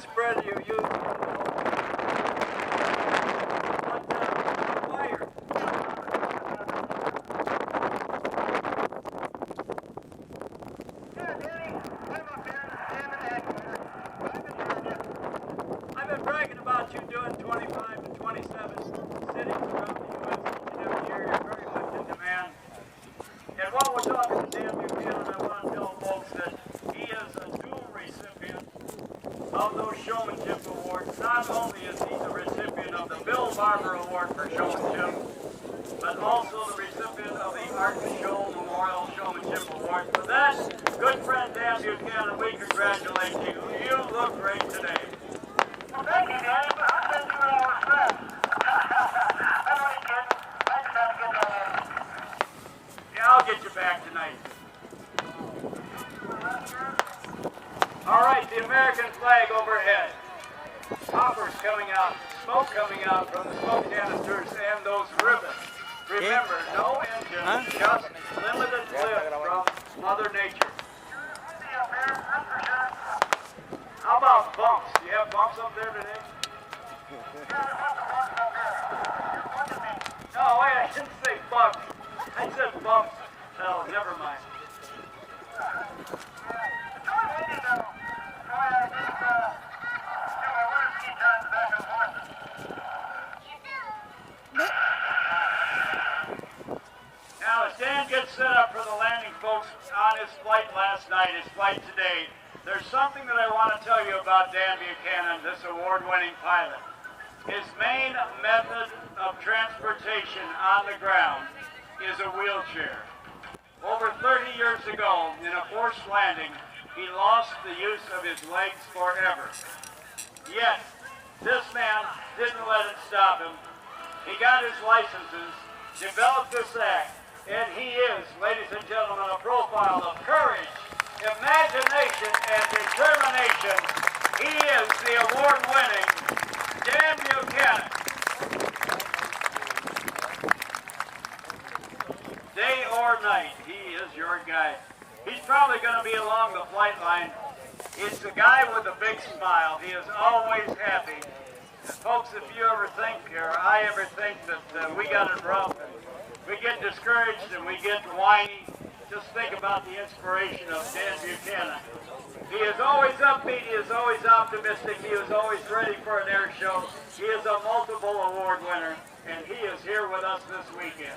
spread you use. Fire. I've been bragging about you doing 25 and 27 cities around the U.S. each and every year. You're very much in demand. And while we're talking to Dan Buchanan, I want to tell folks that he is a dual recipient of those showmanship awards. Not only is he the recipient of the Bill Barber Award for showmanship, but also the recipient of the Art and Show Memorial Showmanship Award. For that, good friend Dan Buchanan, we congratulate you. You look great today. Well, thank you, Dave. I said you were all respect. I'm only kidding. I just had to get that in. Yeah, I'll get you back tonight. All right, the American flag overhead. Poppers coming out, smoke coming out from the smoke canisters and those ribbons. Remember, no engine, just limited lift from Mother Nature. How about bumps? Do you have bumps up there today? No, wait, I didn't say bumps. I said bumps. Oh, never mind. Now, as Dan gets set up for the landing, folks, on his flight last night, his flight today, there's something that I want to tell you about Dan Buchanan, this award-winning pilot. His main method of transportation on the ground is a wheelchair. Over 30 years ago, in a forced landing, he lost the use of his legs forever. Yet, this man didn't let it stop him. He got his licenses, developed this act, and he is, ladies and gentlemen, a profile of courage, imagination, and determination. He is the award-winning Dan Buchanan. Day or night, he is your guy. He's probably going to be along the flight line. He's the guy with a big smile. He is always happy. And folks, if you ever think, or I ever think that we got it rough, and we get discouraged and we get whiny, just think about the inspiration of Dan Buchanan. He is always upbeat, he is always optimistic, he is always ready for an air show. He is a multiple award winner, and he is here with us this weekend.